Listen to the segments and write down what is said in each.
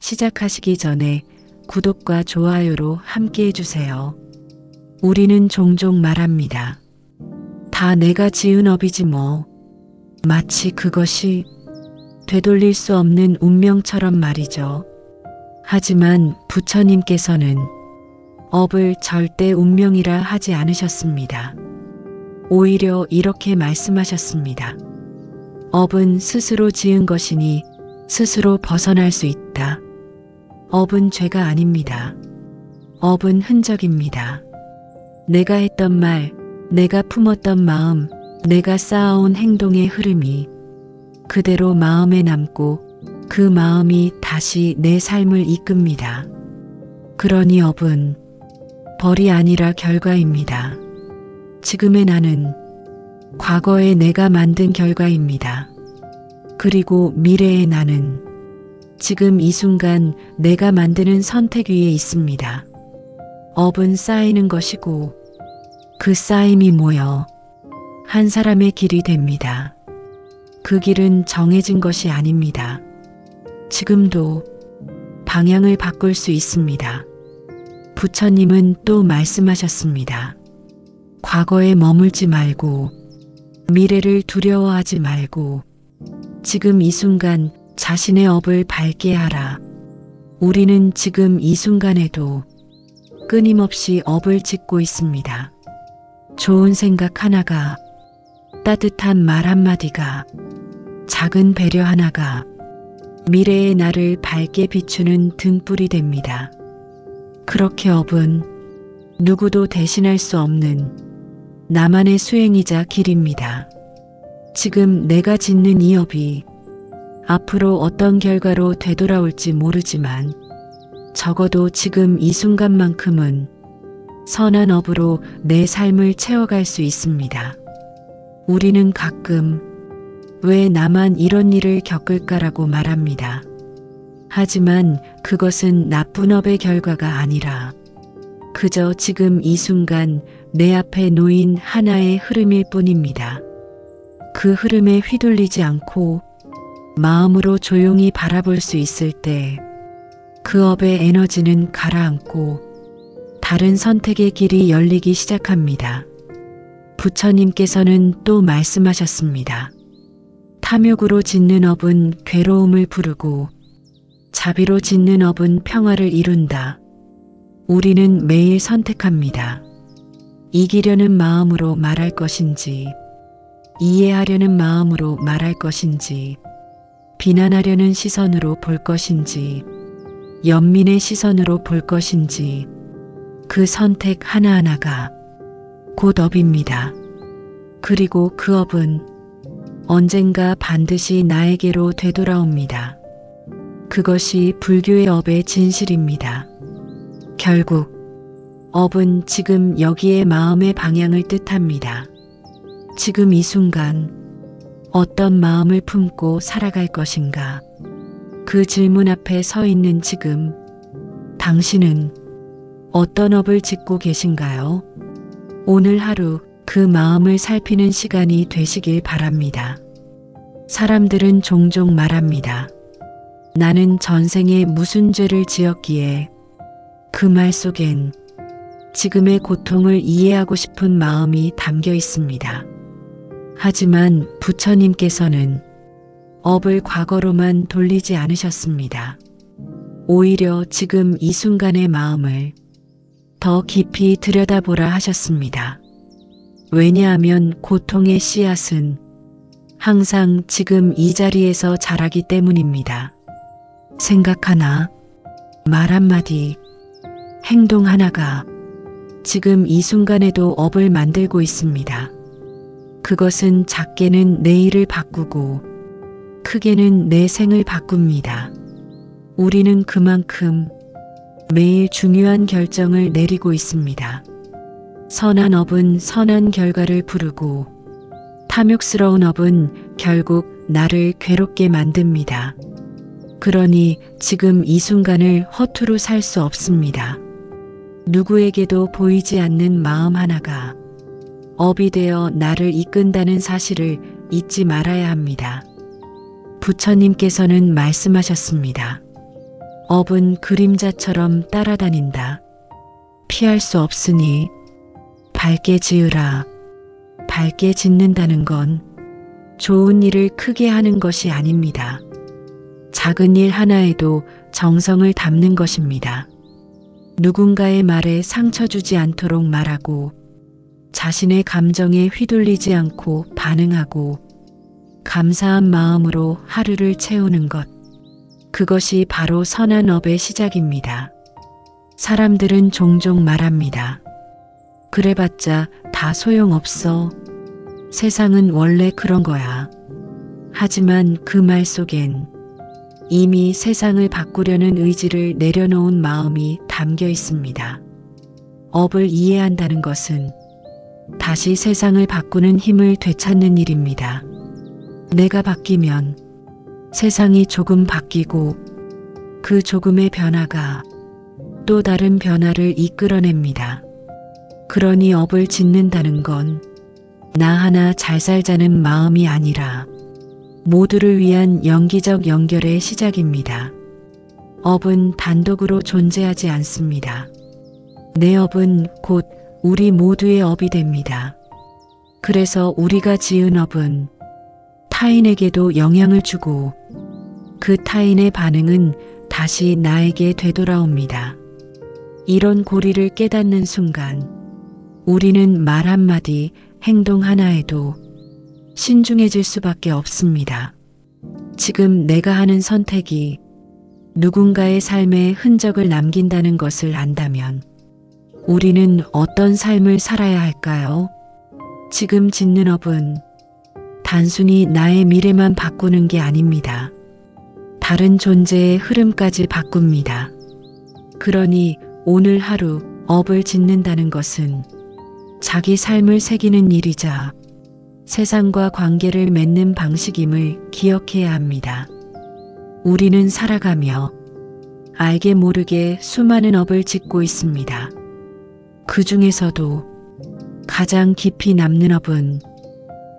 시작하시기 전에 구독과 좋아요로 함께 해주세요. 우리는 종종 말합니다. 다 내가 지은 업이지 뭐. 마치 그것이 되돌릴 수 없는 운명처럼 말이죠. 하지만 부처님께서는 업을 절대 운명이라 하지 않으셨습니다. 오히려 이렇게 말씀하셨습니다. 업은 스스로 지은 것이니 스스로 벗어날 수 있다. 업은 죄가 아닙니다. 업은 흔적입니다. 내가 했던 말, 내가 품었던 마음, 내가 쌓아온 행동의 흐름이 그대로 마음에 남고 그 마음이 다시 내 삶을 이끕니다. 그러니 업은 벌이 아니라 결과입니다. 지금의 나는 과거의 내가 만든 결과입니다. 그리고 미래의 나는 지금 이 순간 내가 만드는 선택 위에 있습니다. 업은 쌓이는 것이고 그 쌓임이 모여 한 사람의 길이 됩니다. 그 길은 정해진 것이 아닙니다. 지금도 방향을 바꿀 수 있습니다. 부처님은 또 말씀하셨습니다. 과거에 머물지 말고 미래를 두려워하지 말고 지금 이 순간 자신의 업을 밟게 하라. 우리는 지금 이 순간에도 끊임없이 업을 짓고 있습니다. 좋은 생각 하나가, 따뜻한 말 한마디가, 작은 배려 하나가 미래의 나를 밝게 비추는 등불이 됩니다. 그렇게 업은 누구도 대신할 수 없는 나만의 수행이자 길입니다. 지금 내가 짓는 이 업이 앞으로 어떤 결과로 되돌아올지 모르지만 적어도 지금 이 순간만큼은 선한 업으로 내 삶을 채워갈 수 있습니다. 우리는 가끔 왜 나만 이런 일을 겪을까라고 말합니다. 하지만 그것은 나쁜 업의 결과가 아니라 그저 지금 이 순간 내 앞에 놓인 하나의 흐름일 뿐입니다. 그 흐름에 휘둘리지 않고 마음으로 조용히 바라볼 수 있을 때 그 업의 에너지는 가라앉고 다른 선택의 길이 열리기 시작합니다. 부처님께서는 또 말씀하셨습니다. 탐욕으로 짓는 업은 괴로움을 부르고 자비로 짓는 업은 평화를 이룬다. 우리는 매일 선택합니다. 이기려는 마음으로 말할 것인지, 이해하려는 마음으로 말할 것인지, 비난하려는 시선으로 볼 것인지, 연민의 시선으로 볼 것인지, 그 선택 하나하나가 곧 업입니다. 그리고 그 업은 언젠가 반드시 나에게로 되돌아옵니다. 그것이 불교의 업의 진실입니다. 결국 업은 지금 여기에 마음의 방향을 뜻합니다. 지금 이 순간 어떤 마음을 품고 살아갈 것인가? 그 질문 앞에 서 있는 지금 당신은 어떤 업을 짓고 계신가요? 오늘 하루 그 마음을 살피는 시간이 되시길 바랍니다. 사람들은 종종 말합니다. 나는 전생에 무슨 죄를 지었기에. 그 말 속엔 지금의 고통을 이해하고 싶은 마음이 담겨 있습니다. 하지만 부처님께서는 업을 과거로만 돌리지 않으셨습니다. 오히려 지금 이 순간의 마음을 더 깊이 들여다보라 하셨습니다. 왜냐하면 고통의 씨앗은 항상 지금 이 자리에서 자라기 때문입니다. 생각 하나, 말 한마디, 행동 하나가 지금 이 순간에도 업을 만들고 있습니다. 그것은 작게는 내일을 바꾸고 크게는 내 생을 바꿉니다. 우리는 그만큼 매일 중요한 결정을 내리고 있습니다. 선한 업은 선한 결과를 부르고 탐욕스러운 업은 결국 나를 괴롭게 만듭니다. 그러니 지금 이 순간을 허투루 살 수 없습니다. 누구에게도 보이지 않는 마음 하나가 업이 되어 나를 이끈다는 사실을 잊지 말아야 합니다. 부처님께서는 말씀하셨습니다. 업은 그림자처럼 따라다닌다. 피할 수 없으니 밝게 지으라. 밝게 짓는다는 건 좋은 일을 크게 하는 것이 아닙니다. 작은 일 하나에도 정성을 담는 것입니다. 누군가의 말에 상처 주지 않도록 말하고 자신의 감정에 휘둘리지 않고 반응하고 감사한 마음으로 하루를 채우는 것. 그것이 바로 선한 업의 시작입니다. 사람들은 종종 말합니다. 그래봤자 다 소용없어. 세상은 원래 그런 거야. 하지만 그 말 속엔 이미 세상을 바꾸려는 의지를 내려놓은 마음이 담겨 있습니다. 업을 이해한다는 것은 다시 세상을 바꾸는 힘을 되찾는 일입니다. 내가 바뀌면 세상이 조금 바뀌고 그 조금의 변화가 또 다른 변화를 이끌어냅니다. 그러니 업을 짓는다는 건 나 하나 잘 살자는 마음이 아니라 모두를 위한 영기적 연결의 시작입니다. 업은 단독으로 존재하지 않습니다. 내 업은 곧 우리 모두의 업이 됩니다. 그래서 우리가 지은 업은 타인에게도 영향을 주고 그 타인의 반응은 다시 나에게 되돌아옵니다. 이런 고리를 깨닫는 순간 우리는 말 한마디, 행동 하나에도 신중해질 수밖에 없습니다. 지금 내가 하는 선택이 누군가의 삶에 흔적을 남긴다는 것을 안다면 우리는 어떤 삶을 살아야 할까요? 지금 짓는 업은 단순히 나의 미래만 바꾸는 게 아닙니다. 다른 존재의 흐름까지 바꿉니다. 그러니 오늘 하루 업을 짓는다는 것은 자기 삶을 새기는 일이자 세상과 관계를 맺는 방식임을 기억해야 합니다. 우리는 살아가며 알게 모르게 수많은 업을 짓고 있습니다. 그 중에서도 가장 깊이 남는 업은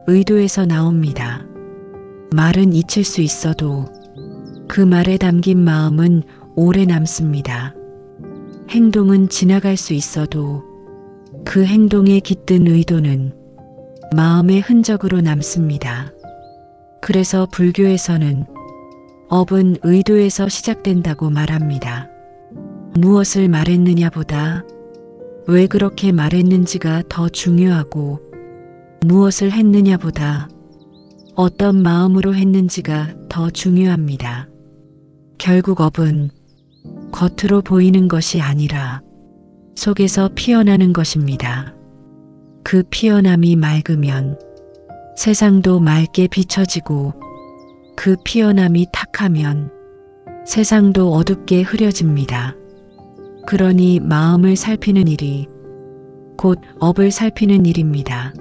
의도에서 나옵니다. 말은 잊힐 수 있어도 그 말에 담긴 마음은 오래 남습니다. 행동은 지나갈 수 있어도 그 행동에 깃든 의도는 마음의 흔적으로 남습니다. 그래서 불교에서는 업은 의도에서 시작된다고 말합니다. 무엇을 말했느냐보다 왜 그렇게 말했는지가 더 중요하고 무엇을 했느냐보다 어떤 마음으로 했는지가 더 중요합니다. 결국 업은 겉으로 보이는 것이 아니라 속에서 피어나는 것입니다. 그 피어남이 맑으면 세상도 맑게 비춰지고 그 피어남이 탁하면 세상도 어둡게 흐려집니다. 그러니 마음을 살피는 일이 곧 업을 살피는 일입니다.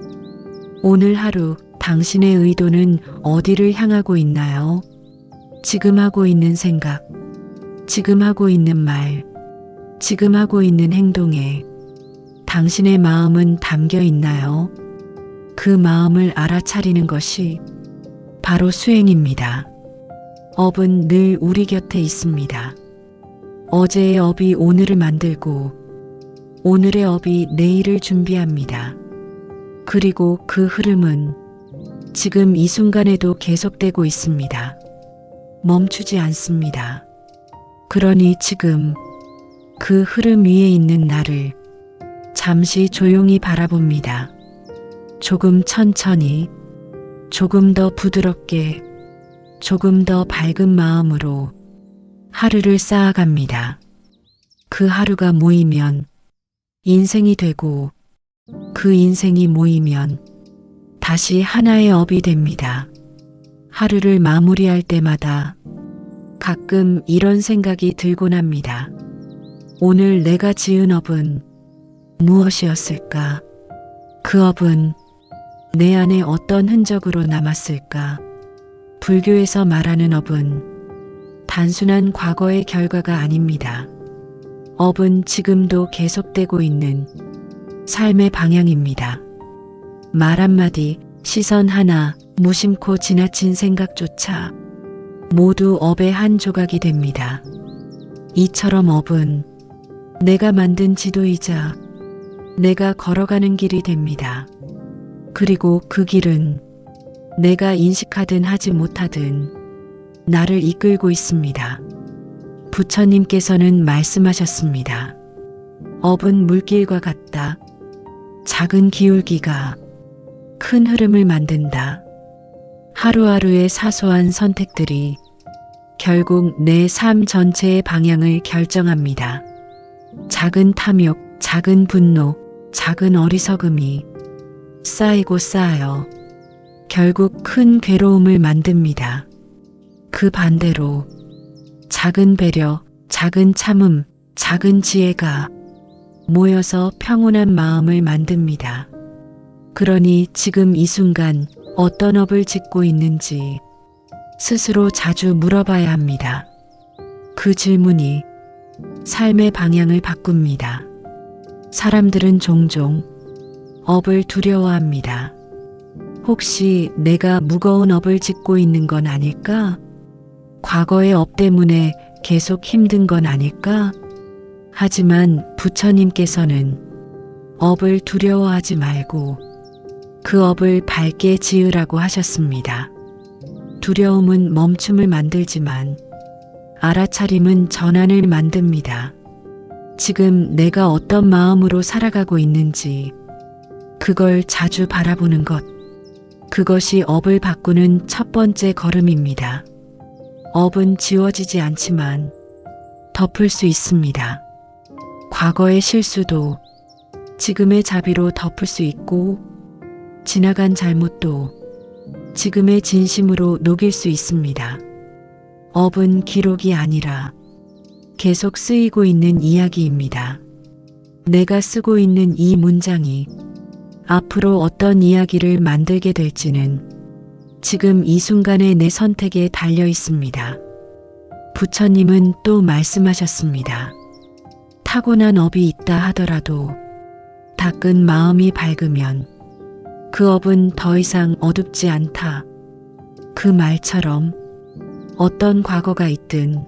오늘 하루 당신의 의도는 어디를 향하고 있나요? 지금 하고 있는 생각, 지금 하고 있는 말, 지금 하고 있는 행동에 당신의 마음은 담겨 있나요? 그 마음을 알아차리는 것이 바로 수행입니다. 업은 늘 우리 곁에 있습니다. 어제의 업이 오늘을 만들고 오늘의 업이 내일을 준비합니다. 그리고 그 흐름은 지금 이 순간에도 계속되고 있습니다. 멈추지 않습니다. 그러니 지금 그 흐름 위에 있는 나를 잠시 조용히 바라봅니다. 조금 천천히, 조금 더 부드럽게, 조금 더 밝은 마음으로 하루를 쌓아갑니다. 그 하루가 모이면 인생이 되고 그 인생이 모이면 다시 하나의 업이 됩니다. 하루를 마무리할 때마다 가끔 이런 생각이 들곤 합니다. 오늘 내가 지은 업은 무엇이었을까? 그 업은 내 안에 어떤 흔적으로 남았을까? 불교에서 말하는 업은 단순한 과거의 결과가 아닙니다. 업은 지금도 계속되고 있는 삶의 방향입니다. 말 한마디, 시선 하나, 무심코 지나친 생각조차 모두 업의 한 조각이 됩니다. 이처럼 업은 내가 만든 지도이자 내가 걸어가는 길이 됩니다. 그리고 그 길은 내가 인식하든 하지 못하든 나를 이끌고 있습니다. 부처님께서는 말씀하셨습니다. 업은 물길과 같다. 작은 기울기가 큰 흐름을 만든다. 하루하루의 사소한 선택들이 결국 내 삶 전체의 방향을 결정합니다. 작은 탐욕, 작은 분노, 작은 어리석음이 쌓이고 쌓여 결국 큰 괴로움을 만듭니다. 그 반대로 작은 배려, 작은 참음, 작은 지혜가 모여서 평온한 마음을 만듭니다. 그러니 지금 이 순간 어떤 업을 짓고 있는지 스스로 자주 물어봐야 합니다. 그 질문이 삶의 방향을 바꿉니다. 사람들은 종종 업을 두려워합니다. 혹시 내가 무거운 업을 짓고 있는 건 아닐까? 과거의 업 때문에 계속 힘든 건 아닐까? 하지만 부처님께서는 업을 두려워하지 말고 그 업을 밝게 지으라고 하셨습니다. 두려움은 멈춤을 만들지만 알아차림은 전환을 만듭니다. 지금 내가 어떤 마음으로 살아가고 있는지 그걸 자주 바라보는 것, 그것이 업을 바꾸는 첫 번째 걸음입니다. 업은 지워지지 않지만 덮을 수 있습니다. 과거의 실수도 지금의 자비로 덮을 수 있고 지나간 잘못도 지금의 진심으로 녹일 수 있습니다. 업은 기록이 아니라 계속 쓰이고 있는 이야기입니다. 내가 쓰고 있는 이 문장이 앞으로 어떤 이야기를 만들게 될지는 지금 이 순간의 내 선택에 달려 있습니다. 부처님은 또 말씀하셨습니다. 타고난 업이 있다 하더라도 닦은 마음이 밝으면 그 업은 더 이상 어둡지 않다. 그 말처럼 어떤 과거가 있든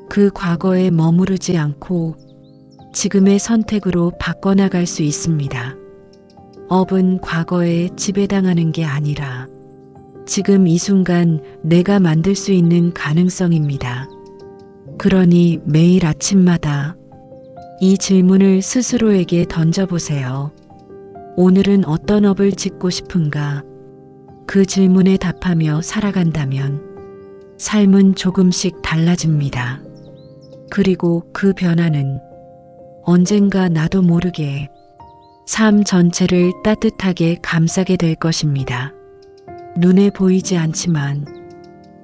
그 과거에 머무르지 않고 지금의 선택으로 바꿔나갈 수 있습니다. 업은 과거에 지배당하는 게 아니라 지금 이 순간 내가 만들 수 있는 가능성입니다. 그러니 매일 아침마다 이 질문을 스스로에게 던져보세요. 오늘은 어떤 업을 짓고 싶은가? 그 질문에 답하며 살아간다면 삶은 조금씩 달라집니다. 그리고 그 변화는 언젠가 나도 모르게 삶 전체를 따뜻하게 감싸게 될 것입니다. 눈에 보이지 않지만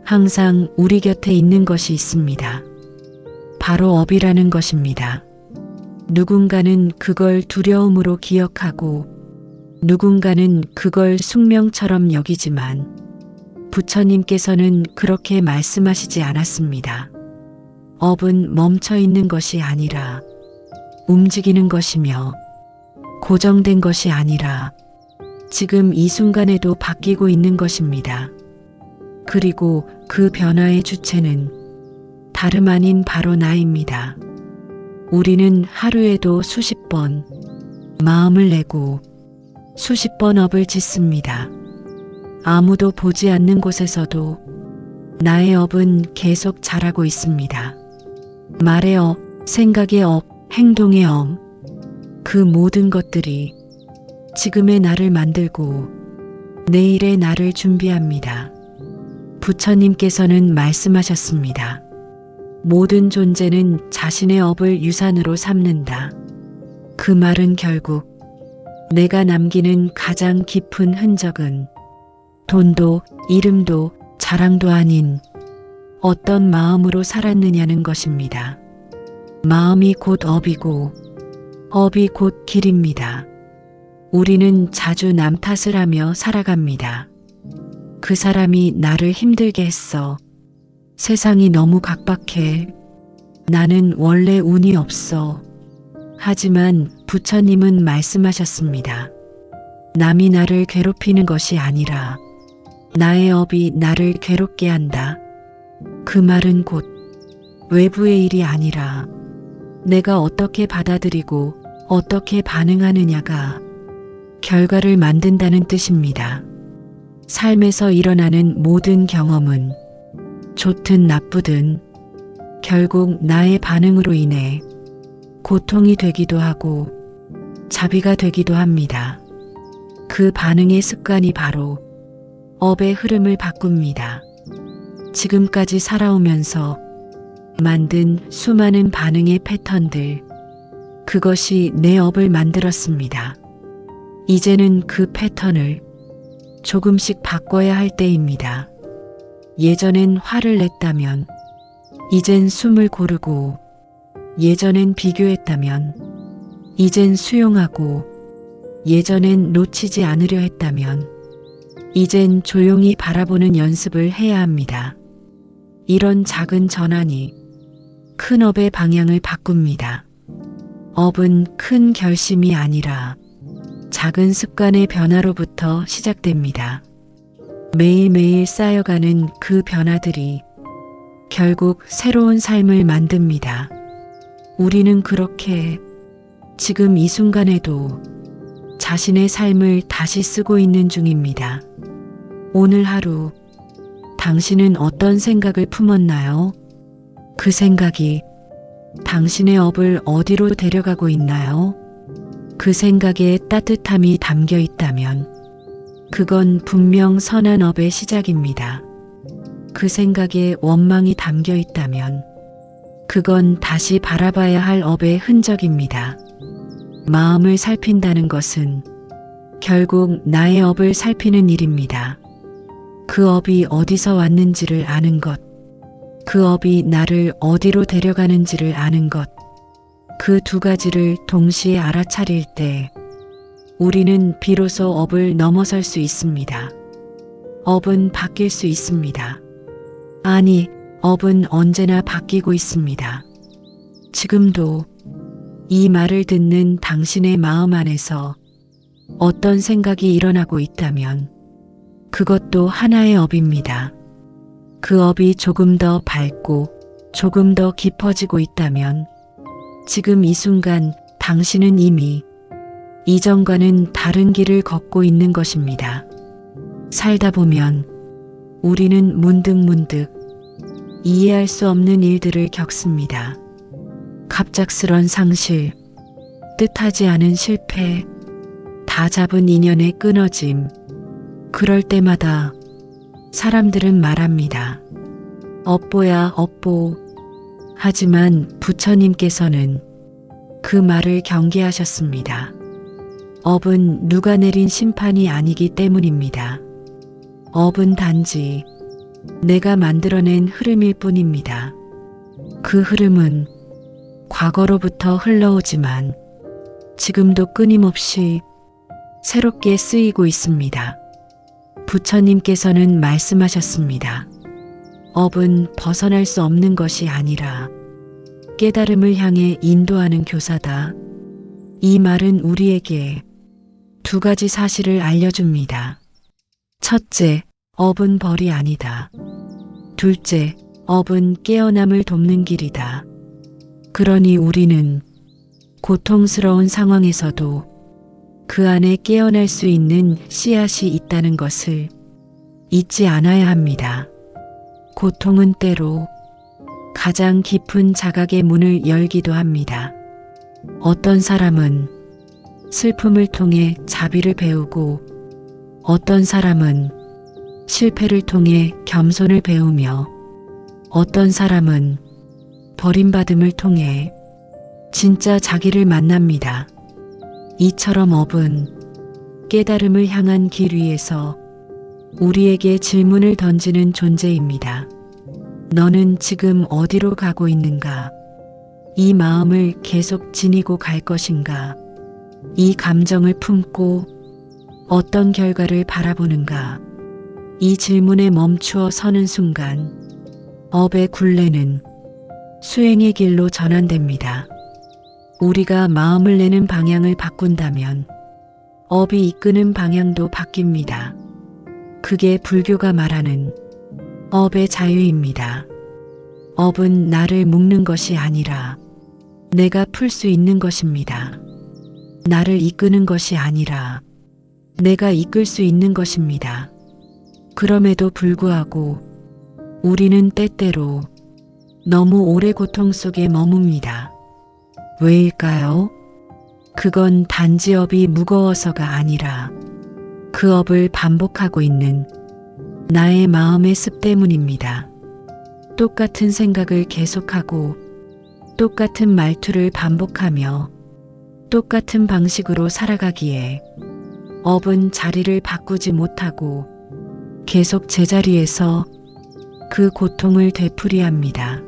항상 우리 곁에 있는 것이 있습니다. 바로 업이라는 것입니다. 누군가는 그걸 두려움으로 기억하고 누군가는 그걸 숙명처럼 여기지만 부처님께서는 그렇게 말씀하시지 않았습니다. 업은 멈춰 있는 것이 아니라 움직이는 것이며 고정된 것이 아니라 지금 이 순간에도 바뀌고 있는 것입니다. 그리고 그 변화의 주체는 다름 아닌 바로 나입니다. 우리는 하루에도 수십 번 마음을 내고 수십 번 업을 짓습니다. 아무도 보지 않는 곳에서도 나의 업은 계속 자라고 있습니다. 말의 업, 생각의 업, 행동의 업, 그 모든 것들이 지금의 나를 만들고 내일의 나를 준비합니다. 부처님께서는 말씀하셨습니다. 모든 존재는 자신의 업을 유산으로 삼는다. 그 말은 결국 내가 남기는 가장 깊은 흔적은 돈도 이름도 자랑도 아닌 어떤 마음으로 살았느냐는 것입니다. 마음이 곧 업이고 업이 곧 길입니다. 우리는 자주 남 탓을 하며 살아갑니다. 그 사람이 나를 힘들게 했어. 세상이 너무 각박해. 나는 원래 운이 없어. 하지만 부처님은 말씀하셨습니다. 남이 나를 괴롭히는 것이 아니라 나의 업이 나를 괴롭게 한다. 그 말은 곧 외부의 일이 아니라 내가 어떻게 받아들이고 어떻게 반응하느냐가 결과를 만든다는 뜻입니다. 삶에서 일어나는 모든 경험은 좋든 나쁘든 결국 나의 반응으로 인해 고통이 되기도 하고 자비가 되기도 합니다. 그 반응의 습관이 바로 업의 흐름을 바꿉니다. 지금까지 살아오면서 만든 수많은 반응의 패턴들, 그것이 내 업을 만들었습니다. 이제는 그 패턴을 조금씩 바꿔야 할 때입니다. 예전엔 화를 냈다면, 이젠 숨을 고르고, 예전엔 비교했다면, 이젠 수용하고, 예전엔 놓치지 않으려 했다면, 이젠 조용히 바라보는 연습을 해야 합니다. 이런 작은 전환이 큰 업의 방향을 바꿉니다. 업은 큰 결심이 아니라 작은 습관의 변화로부터 시작됩니다. 매일매일 쌓여가는 그 변화들이 결국 새로운 삶을 만듭니다. 우리는 그렇게 지금 이 순간에도 자신의 삶을 다시 쓰고 있는 중입니다. 오늘 하루 당신은 어떤 생각을 품었나요? 그 생각이 당신의 업을 어디로 데려가고 있나요? 그 생각에 따뜻함이 담겨 있다면 그건 분명 선한 업의 시작입니다. 그 생각에 원망이 담겨 있다면 그건 다시 바라봐야 할 업의 흔적입니다. 마음을 살핀다는 것은 결국 나의 업을 살피는 일입니다. 그 업이 어디서 왔는지를 아는 것, 그 업이 나를 어디로 데려가는지를 아는 것, 그 두 가지를 동시에 알아차릴 때 우리는 비로소 업을 넘어설 수 있습니다. 업은 바뀔 수 있습니다. 아니, 업은 언제나 바뀌고 있습니다. 지금도 이 말을 듣는 당신의 마음 안에서 어떤 생각이 일어나고 있다면 그것도 하나의 업입니다. 그 업이 조금 더 밝고 조금 더 깊어지고 있다면 지금 이 순간 당신은 이미 이전과는 다른 길을 걷고 있는 것입니다. 살다 보면 우리는 문득문득 이해할 수 없는 일들을 겪습니다. 갑작스런 상실, 뜻하지 않은 실패, 다 잡은 인연의 끊어짐. 그럴 때마다 사람들은 말합니다. 업보야 업보. 하지만 부처님께서는 그 말을 경계하셨습니다. 업은 누가 내린 심판이 아니기 때문입니다. 업은 단지 내가 만들어낸 흐름일 뿐입니다. 그 흐름은 과거로부터 흘러오지만 지금도 끊임없이 새롭게 쓰이고 있습니다. 부처님께서는 말씀하셨습니다. 업은 벗어날 수 없는 것이 아니라 깨달음을 향해 인도하는 교사다. 이 말은 우리에게 두 가지 사실을 알려줍니다. 첫째, 업은 벌이 아니다. 둘째, 업은 깨어남을 돕는 길이다. 그러니 우리는 고통스러운 상황에서도 그 안에 깨어날 수 있는 씨앗이 있다는 것을 잊지 않아야 합니다. 고통은 때로 가장 깊은 자각의 문을 열기도 합니다. 어떤 사람은 슬픔을 통해 자비를 배우고 어떤 사람은 실패를 통해 겸손을 배우며 어떤 사람은 버림받음을 통해 진짜 자기를 만납니다. 이처럼 업은 깨달음을 향한 길 위에서 우리에게 질문을 던지는 존재입니다. 너는 지금 어디로 가고 있는가? 이 마음을 계속 지니고 갈 것인가? 이 감정을 품고 어떤 결과를 바라보는가? 이 질문에 멈추어 서는 순간 업의 굴레는 수행의 길로 전환됩니다. 우리가 마음을 내는 방향을 바꾼다면 업이 이끄는 방향도 바뀝니다. 그게 불교가 말하는 업의 자유입니다. 업은 나를 묶는 것이 아니라 내가 풀 수 있는 것입니다. 나를 이끄는 것이 아니라 내가 이끌 수 있는 것입니다. 그럼에도 불구하고 우리는 때때로 너무 오래 고통 속에 머뭅니다. 왜일까요? 그건 단지 업이 무거워서가 아니라 그 업을 반복하고 있는 나의 마음의 습 때문입니다. 똑같은 생각을 계속하고 똑같은 말투를 반복하며 똑같은 방식으로 살아가기에 업은 자리를 바꾸지 못하고 계속 제자리에서 그 고통을 되풀이합니다.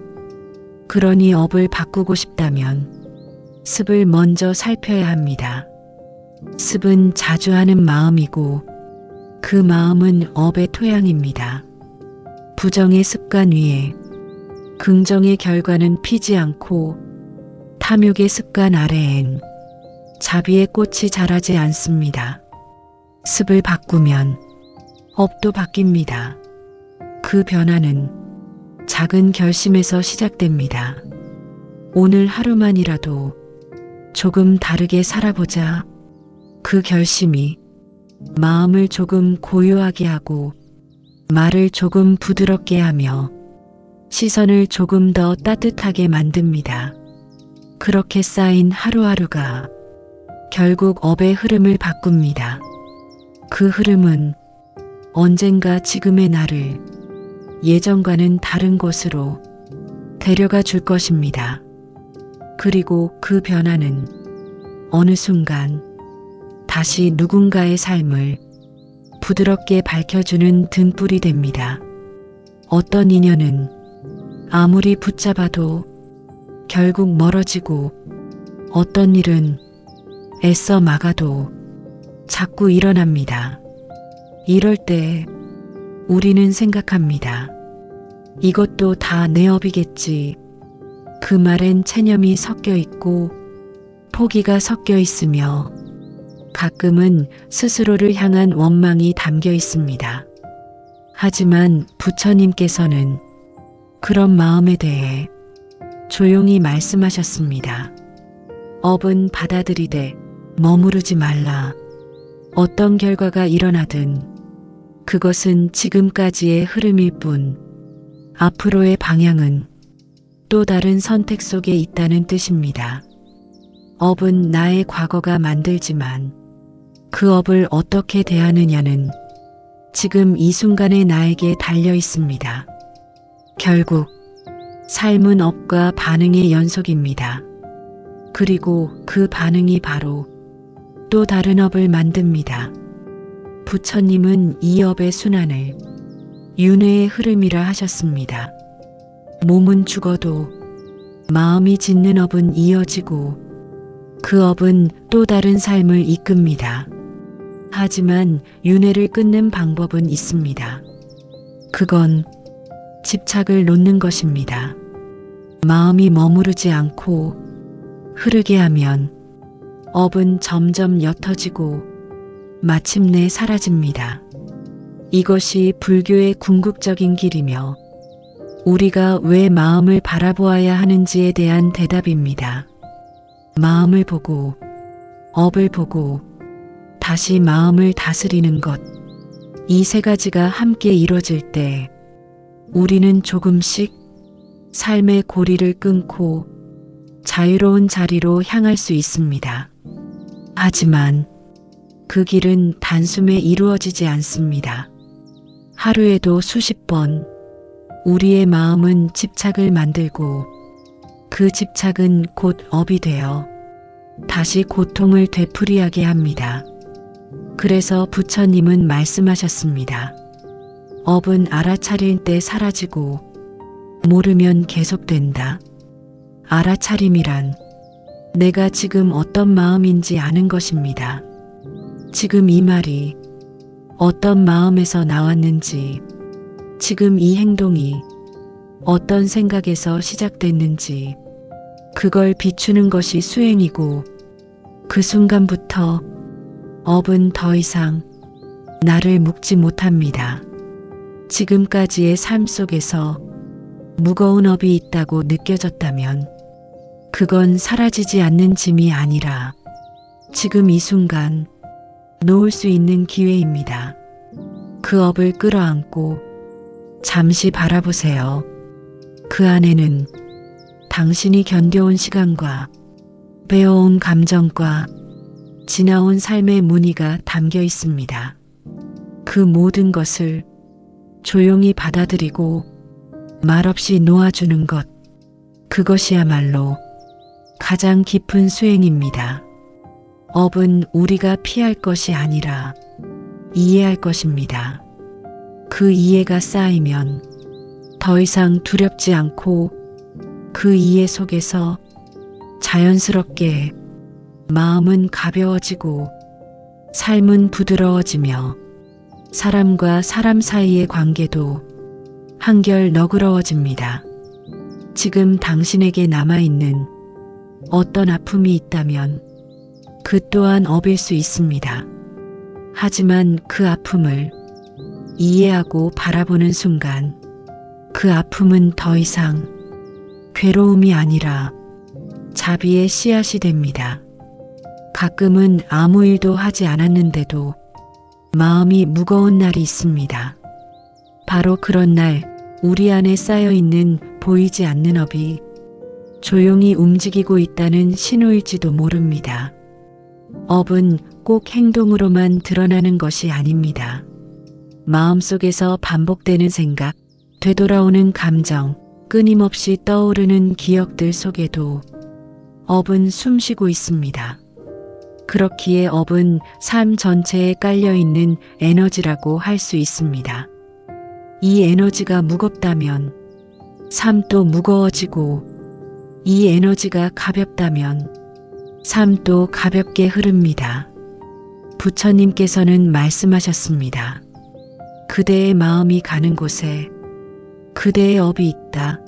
그러니 업을 바꾸고 싶다면 습을 먼저 살펴야 합니다. 습은 자주 하는 마음이고 그 마음은 업의 토양입니다. 부정의 습관 위에 긍정의 결과는 피지 않고 탐욕의 습관 아래엔 자비의 꽃이 자라지 않습니다. 습을 바꾸면 업도 바뀝니다. 그 변화는 작은 결심에서 시작됩니다. 오늘 하루만이라도 조금 다르게 살아보자. 그 결심이 마음을 조금 고요하게 하고 말을 조금 부드럽게 하며 시선을 조금 더 따뜻하게 만듭니다. 그렇게 쌓인 하루하루가 결국 업의 흐름을 바꿉니다. 그 흐름은 언젠가 지금의 나를 예전과는 다른 곳으로 데려가 줄 것입니다. 그리고 그 변화는 어느 순간 다시 누군가의 삶을 부드럽게 밝혀주는 등불이 됩니다. 어떤 인연은 아무리 붙잡아도 결국 멀어지고 어떤 일은 애써 막아도 자꾸 일어납니다. 이럴 때 우리는 생각합니다. 이것도 다 내 업이겠지. 그 말엔 체념이 섞여 있고 포기가 섞여 있으며 가끔은 스스로를 향한 원망이 담겨 있습니다. 하지만 부처님께서는 그런 마음에 대해 조용히 말씀하셨습니다. 업은 받아들이되 머무르지 말라. 어떤 결과가 일어나든 그것은 지금까지의 흐름일 뿐 앞으로의 방향은 또 다른 선택 속에 있다는 뜻입니다. 업은 나의 과거가 만들지만 그 업을 어떻게 대하느냐는 지금 이 순간의 나에게 달려 있습니다. 결국 삶은 업과 반응의 연속입니다. 그리고 그 반응이 바로 또 다른 업을 만듭니다. 부처님은 이 업의 순환을 윤회의 흐름이라 하셨습니다. 몸은 죽어도 마음이 짓는 업은 이어지고 그 업은 또 다른 삶을 이끕니다. 하지만 윤회를 끊는 방법은 있습니다. 그건 집착을 놓는 것입니다. 마음이 머무르지 않고 흐르게 하면 업은 점점 옅어지고 마침내 사라집니다. 이것이 불교의 궁극적인 길이며 우리가 왜 마음을 바라보아야 하는지에 대한 대답입니다. 마음을 보고 업을 보고 다시 마음을 다스리는 것. 이 세 가지가 함께 이루어질 때 우리는 조금씩 삶의 고리를 끊고 자유로운 자리로 향할 수 있습니다. 하지만 그 길은 단숨에 이루어지지 않습니다. 하루에도 수십 번 우리의 마음은 집착을 만들고 그 집착은 곧 업이 되어 다시 고통을 되풀이하게 합니다. 그래서 부처님은 말씀하셨습니다. 업은 알아차릴 때 사라지고 모르면 계속된다. 알아차림이란 내가 지금 어떤 마음인지 아는 것입니다. 지금 이 말이 어떤 마음에서 나왔는지, 지금 이 행동이 어떤 생각에서 시작됐는지, 그걸 비추는 것이 수행이고 그 순간부터 업은 더 이상 나를 묶지 못합니다. 지금까지의 삶 속에서 무거운 업이 있다고 느껴졌다면 그건 사라지지 않는 짐이 아니라 지금 이 순간 놓을 수 있는 기회입니다. 그 업을 끌어안고 잠시 바라보세요. 그 안에는 당신이 견뎌온 시간과 배워온 감정과 지나온 삶의 무늬가 담겨 있습니다. 그 모든 것을 조용히 받아들이고 말없이 놓아주는 것, 그것이야말로 가장 깊은 수행입니다. 업은 우리가 피할 것이 아니라 이해할 것입니다. 그 이해가 쌓이면 더 이상 두렵지 않고 그 이해 속에서 자연스럽게 마음은 가벼워지고 삶은 부드러워지며 사람과 사람 사이의 관계도 한결 너그러워집니다. 지금 당신에게 남아있는 어떤 아픔이 있다면 그 또한 업일 수 있습니다. 하지만 그 아픔을 이해하고 바라보는 순간 그 아픔은 더 이상 괴로움이 아니라 자비의 씨앗이 됩니다. 가끔은 아무 일도 하지 않았는데도 마음이 무거운 날이 있습니다. 바로 그런 날 우리 안에 쌓여있는 보이지 않는 업이 조용히 움직이고 있다는 신호일지도 모릅니다. 업은 꼭 행동으로만 드러나는 것이 아닙니다. 마음속에서 반복되는 생각, 되돌아오는 감정, 끊임없이 떠오르는 기억들 속에도 업은 숨쉬고 있습니다. 그렇기에 업은 삶 전체에 깔려있는 에너지라고 할 수 있습니다. 이 에너지가 무겁다면 삶도 무거워지고 이 에너지가 가볍다면 삶도 가볍게 흐릅니다. 부처님께서는 말씀하셨습니다. 그대의 마음이 가는 곳에 그대의 업이 있다.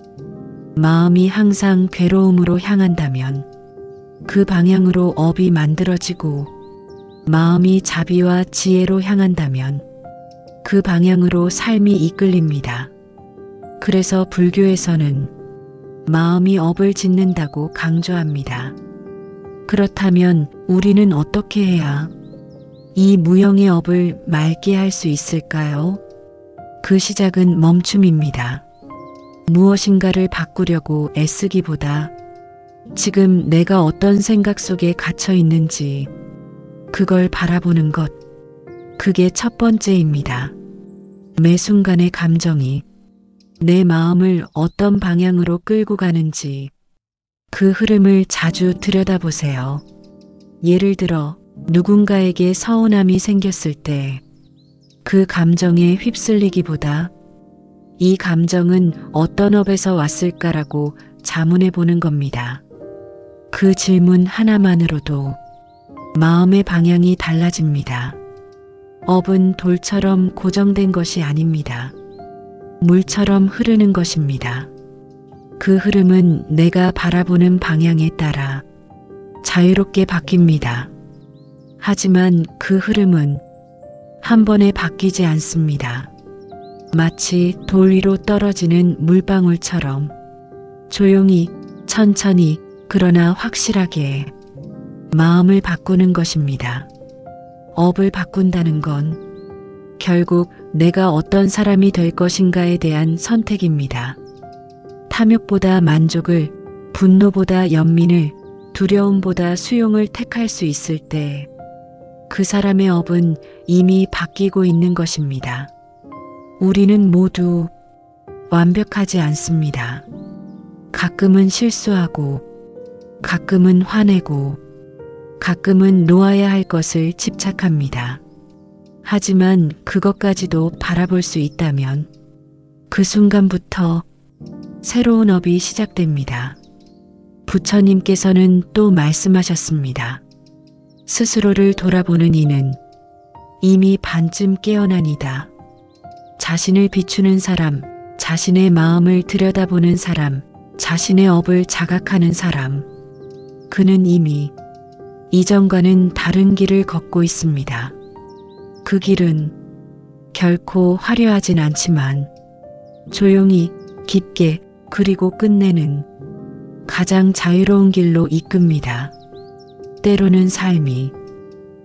마음이 항상 괴로움으로 향한다면 그 방향으로 업이 만들어지고 마음이 자비와 지혜로 향한다면 그 방향으로 삶이 이끌립니다. 그래서 불교에서는 마음이 업을 짓는다고 강조합니다. 그렇다면 우리는 어떻게 해야 이 무형의 업을 맑게 할 수 있을까요? 그 시작은 멈춤입니다. 무엇인가를 바꾸려고 애쓰기보다 지금 내가 어떤 생각 속에 갇혀 있는지 그걸 바라보는 것, 그게 첫 번째입니다. 매 순간의 감정이 내 마음을 어떤 방향으로 끌고 가는지 그 흐름을 자주 들여다보세요. 예를 들어 누군가에게 서운함이 생겼을 때 그 감정에 휩쓸리기보다 이 감정은 어떤 업에서 왔을까라고 자문해 보는 겁니다. 그 질문 하나만으로도 마음의 방향이 달라집니다. 업은 돌처럼 고정된 것이 아닙니다. 물처럼 흐르는 것입니다. 그 흐름은 내가 바라보는 방향에 따라 자유롭게 바뀝니다. 하지만 그 흐름은 한 번에 바뀌지 않습니다. 마치 돌 위로 떨어지는 물방울처럼 조용히, 천천히, 그러나 확실하게 마음을 바꾸는 것입니다. 업을 바꾼다는 건 결국 내가 어떤 사람이 될 것인가에 대한 선택입니다. 탐욕보다 만족을, 분노보다 연민을, 두려움보다 수용을 택할 수 있을 때 그 사람의 업은 이미 바뀌고 있는 것입니다. 우리는 모두 완벽하지 않습니다. 가끔은 실수하고, 가끔은 화내고, 가끔은 놓아야 할 것을 집착합니다. 하지만 그것까지도 바라볼 수 있다면 그 순간부터 새로운 업이 시작됩니다. 부처님께서는 또 말씀하셨습니다. 스스로를 돌아보는 이는 이미 반쯤 깨어나니다. 자신을 비추는 사람, 자신의 마음을 들여다보는 사람, 자신의 업을 자각하는 사람, 그는 이미 이전과는 다른 길을 걷고 있습니다. 그 길은 결코 화려하진 않지만 조용히, 깊게, 그리고 끝내는 가장 자유로운 길로 이끕니다. 때로는 삶이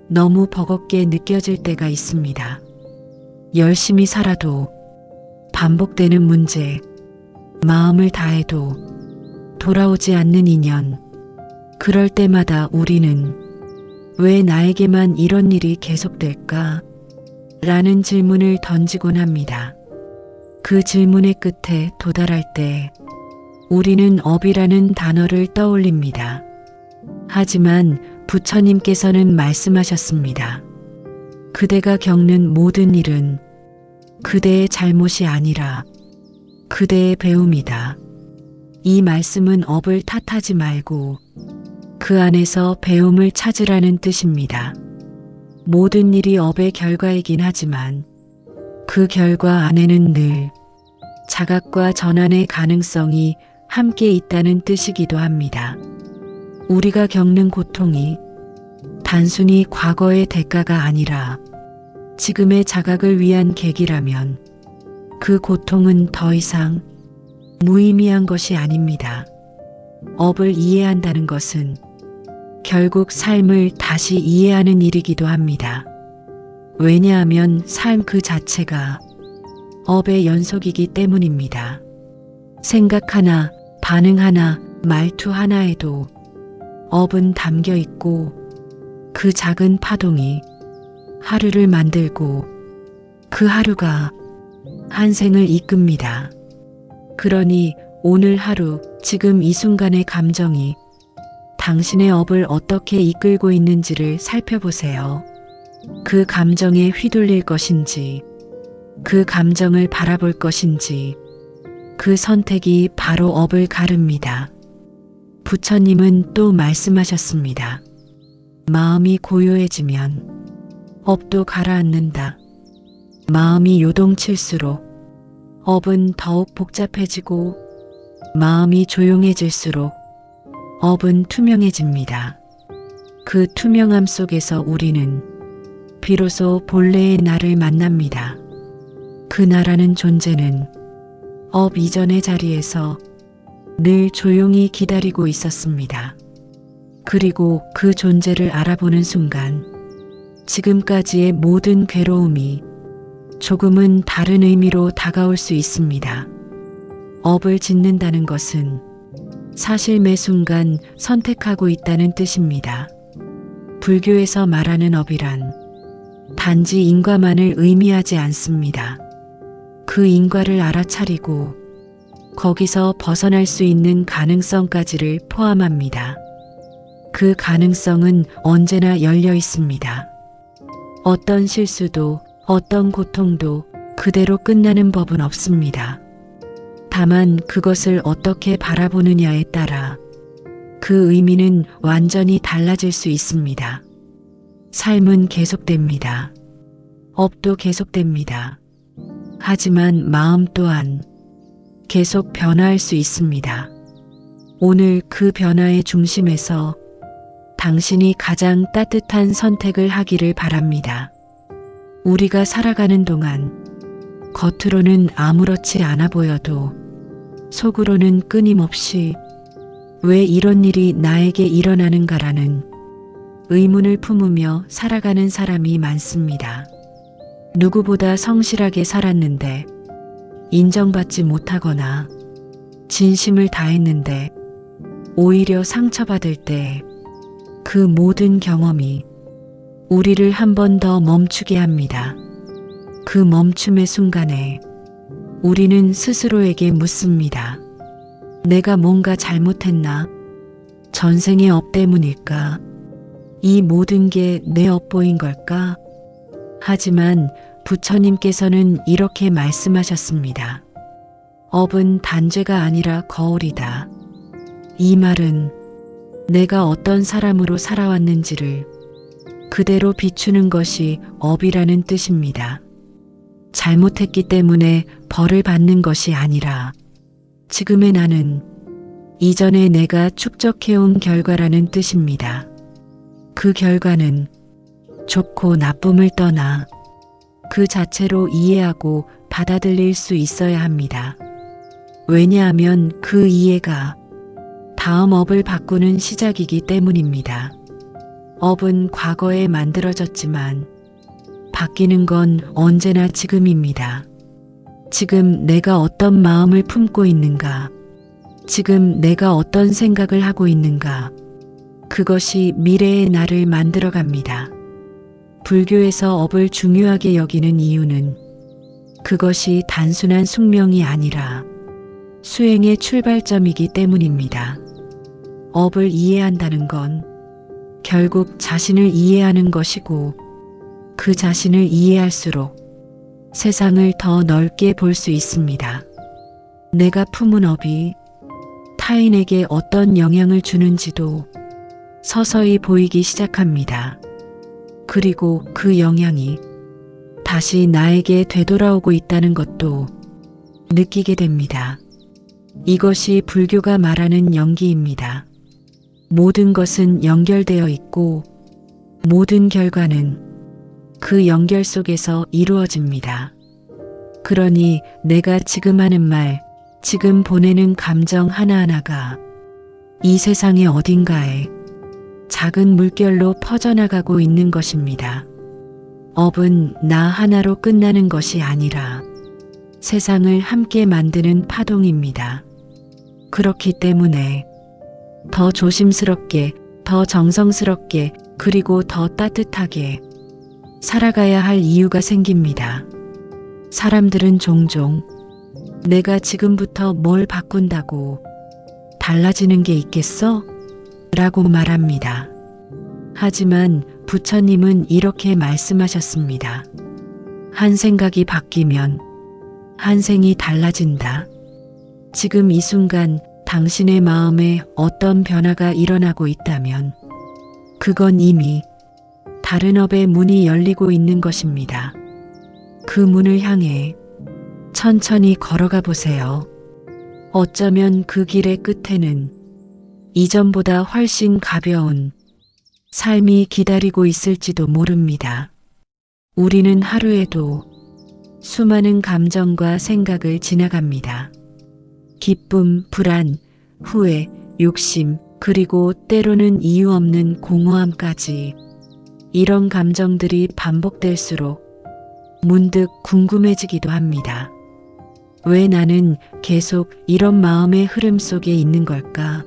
너무 버겁게 느껴질 때가 있습니다. 열심히 살아도 반복되는 문제, 마음을 다해도 돌아오지 않는 인연. 그럴 때마다 우리는 왜 나에게만 이런 일이 계속될까? 라는 질문을 던지곤 합니다. 그 질문의 끝에 도달할 때 우리는 업이라는 단어를 떠올립니다. 하지만 부처님께서는 말씀하셨습니다. 그대가 겪는 모든 일은 그대의 잘못이 아니라 그대의 배움이다. 이 말씀은 업을 탓하지 말고 그 안에서 배움을 찾으라는 뜻입니다. 모든 일이 업의 결과이긴 하지만 그 결과 안에는 늘 자각과 전환의 가능성이 함께 있다는 뜻이기도 합니다. 우리가 겪는 고통이 단순히 과거의 대가가 아니라 지금의 자각을 위한 계기라면 그 고통은 더 이상 무의미한 것이 아닙니다. 업을 이해한다는 것은 결국 삶을 다시 이해하는 일이기도 합니다. 왜냐하면 삶 그 자체가 업의 연속이기 때문입니다. 생각 하나, 반응 하나, 말투 하나에도 업은 담겨 있고 그 작은 파동이 하루를 만들고 그 하루가 한 생을 이끕니다. 그러니 오늘 하루, 지금 이 순간의 감정이 당신의 업을 어떻게 이끌고 있는지를 살펴보세요. 그 감정에 휘둘릴 것인지, 그 감정을 바라볼 것인지, 그 선택이 바로 업을 가릅니다. 부처님은 또 말씀하셨습니다. 마음이 고요해지면 업도 가라앉는다. 마음이 요동칠수록 업은 더욱 복잡해지고 마음이 조용해질수록 업은 투명해집니다. 그 투명함 속에서 우리는 비로소 본래의 나를 만납니다. 그 나라는 존재는 업 이전의 자리에서 늘 조용히 기다리고 있었습니다. 그리고 그 존재를 알아보는 순간 지금까지의 모든 괴로움이 조금은 다른 의미로 다가올 수 있습니다. 업을 짓는다는 것은 사실 매 순간 선택하고 있다는 뜻입니다. 불교에서 말하는 업이란 단지 인과만을 의미하지 않습니다. 그 인과를 알아차리고 거기서 벗어날 수 있는 가능성까지를 포함합니다. 그 가능성은 언제나 열려 있습니다. 어떤 실수도 어떤 고통도 그대로 끝나는 법은 없습니다. 다만 그것을 어떻게 바라보느냐에 따라 그 의미는 완전히 달라질 수 있습니다. 삶은 계속됩니다. 업도 계속됩니다. 하지만 마음 또한 계속 변화할 수 있습니다. 오늘 그 변화의 중심에서 당신이 가장 따뜻한 선택을 하기를 바랍니다. 우리가 살아가는 동안 겉으로는 아무렇지 않아 보여도 속으로는 끊임없이 왜 이런 일이 나에게 일어나는가라는 의문을 품으며 살아가는 사람이 많습니다. 누구보다 성실하게 살았는데 인정받지 못하거나 진심을 다했는데 오히려 상처받을 때 그 모든 경험이 우리를 한 번 더 멈추게 합니다. 그 멈춤의 순간에 우리는 스스로에게 묻습니다. 내가 뭔가 잘못했나? 전생의 업 때문일까? 이 모든 게 내 업보인 걸까? 하지만 부처님께서는 이렇게 말씀하셨습니다. 업은 단죄가 아니라 거울이다. 이 말은 내가 어떤 사람으로 살아왔는지를 그대로 비추는 것이 업이라는 뜻입니다. 잘못했기 때문에 벌을 받는 것이 아니라 지금의 나는 이전에 내가 축적해온 결과라는 뜻입니다. 그 결과는 좋고 나쁨을 떠나 그 자체로 이해하고 받아들일 수 있어야 합니다. 왜냐하면 그 이해가 다음 업을 바꾸는 시작이기 때문입니다. 업은 과거에 만들어졌지만 바뀌는 건 언제나 지금입니다. 지금 내가 어떤 마음을 품고 있는가, 지금 내가 어떤 생각을 하고 있는가, 그것이 미래의 나를 만들어갑니다. 불교에서 업을 중요하게 여기는 이유는 그것이 단순한 숙명이 아니라 수행의 출발점이기 때문입니다. 업을 이해한다는 건 결국 자신을 이해하는 것이고 그 자신을 이해할수록 세상을 더 넓게 볼 수 있습니다. 내가 품은 업이 타인에게 어떤 영향을 주는지도 서서히 보이기 시작합니다. 그리고 그 영향이 다시 나에게 되돌아오고 있다는 것도 느끼게 됩니다. 이것이 불교가 말하는 연기입니다. 모든 것은 연결되어 있고 모든 결과는 그 연결 속에서 이루어집니다. 그러니 내가 지금 하는 말, 지금 보내는 감정 하나하나가 이 세상의 어딘가에 작은 물결로 퍼져나가고 있는 것입니다. 업은 나 하나로 끝나는 것이 아니라 세상을 함께 만드는 파동입니다. 그렇기 때문에 더 조심스럽게, 더 정성스럽게, 그리고 더 따뜻하게 살아가야 할 이유가 생깁니다. 사람들은 종종 내가 지금부터 뭘 바꾼다고 달라지는 게 있겠어? 라고 말합니다. 하지만 부처님은 이렇게 말씀하셨습니다. 한 생각이 바뀌면 한 생이 달라진다. 지금 이 순간 당신의 마음에 어떤 변화가 일어나고 있다면 그건 이미 다른 업의 문이 열리고 있는 것입니다. 그 문을 향해 천천히 걸어가 보세요. 어쩌면 그 길의 끝에는 이전보다 훨씬 가벼운 삶이 기다리고 있을지도 모릅니다. 우리는 하루에도 수많은 감정과 생각을 지나갑니다. 기쁨, 불안, 후회, 욕심, 그리고 때로는 이유 없는 공허함까지 이런 감정들이 반복될수록 문득 궁금해지기도 합니다. 왜 나는 계속 이런 마음의 흐름 속에 있는 걸까?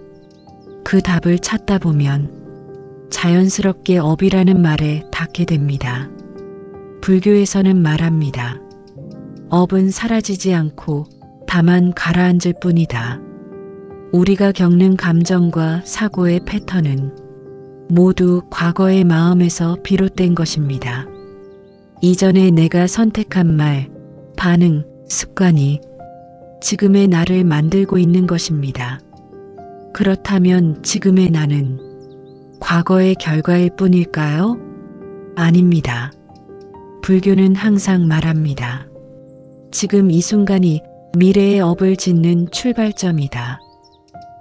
그 답을 찾다 보면 자연스럽게 업이라는 말에 닿게 됩니다. 불교에서는 말합니다. 업은 사라지지 않고 다만 가라앉을 뿐이다. 우리가 겪는 감정과 사고의 패턴은 모두 과거의 마음에서 비롯된 것입니다. 이전에 내가 선택한 말, 반응, 습관이 지금의 나를 만들고 있는 것입니다. 그렇다면 지금의 나는 과거의 결과일 뿐일까요? 아닙니다. 불교는 항상 말합니다. 지금 이 순간이 미래의 업을 짓는 출발점이다.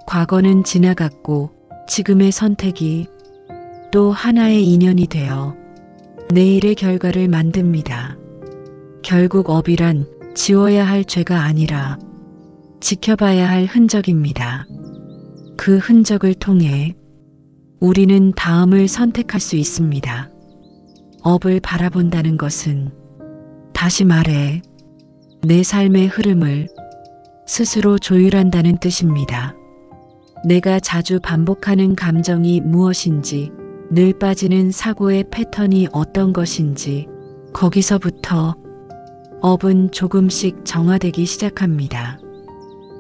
과거는 지나갔고 지금의 선택이 또 하나의 인연이 되어 내일의 결과를 만듭니다. 결국 업이란 지워야 할 죄가 아니라 지켜봐야 할 흔적입니다. 그 흔적을 통해 우리는 다음을 선택할 수 있습니다. 업을 바라본다는 것은 다시 말해 내 삶의 흐름을 스스로 조율한다는 뜻입니다. 내가 자주 반복하는 감정이 무엇인지, 늘 빠지는 사고의 패턴이 어떤 것인지, 거기서부터 업은 조금씩 정화되기 시작합니다.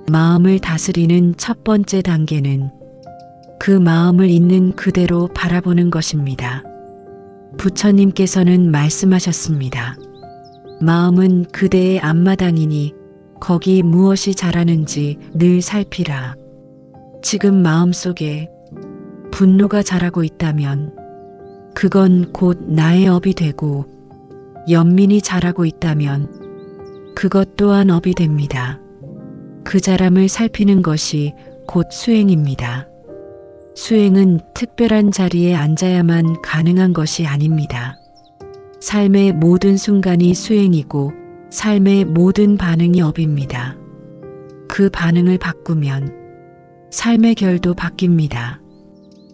마음을 다스리는 첫 번째 단계는 그 마음을 있는 그대로 바라보는 것입니다. 부처님께서는 말씀하셨습니다. 마음은 그대의 앞마당이니 거기 무엇이 자라는지 늘 살피라. 지금 마음속에 분노가 자라고 있다면 그건 곧 나의 업이 되고, 연민이 자라고 있다면 그것 또한 업이 됩니다. 그 자람을 살피는 것이 곧 수행입니다. 수행은 특별한 자리에 앉아야만 가능한 것이 아닙니다. 삶의 모든 순간이 수행이고 삶의 모든 반응이 업입니다. 그 그 반응을 바꾸면 삶의 결도 바뀝니다.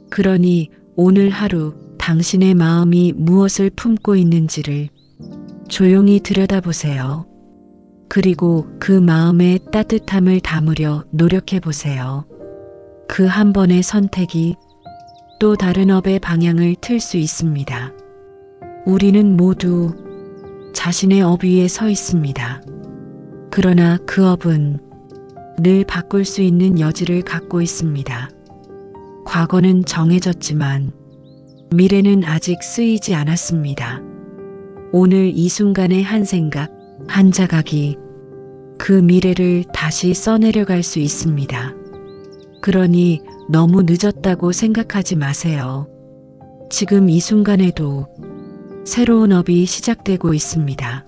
그러니 오늘 하루 당신의 마음이 무엇을 품고 있는지를 조용히 들여다보세요. 그리고 그 마음의 따뜻함을 담으려 노력해 보세요. 그 한 번의 선택이 또 다른 업의 방향을 틀 수 있습니다. 우리는 모두 자신의 업 위에 서 있습니다. 그러나 그 업은 늘 바꿀 수 있는 여지를 갖고 있습니다. 과거는 정해졌지만 미래는 아직 쓰이지 않았습니다. 오늘 이 순간의 한 생각, 한 자각이 그 미래를 다시 써내려갈 수 있습니다. 그러니 너무 늦었다고 생각하지 마세요. 지금 이 순간에도 새로운 업이 시작되고 있습니다.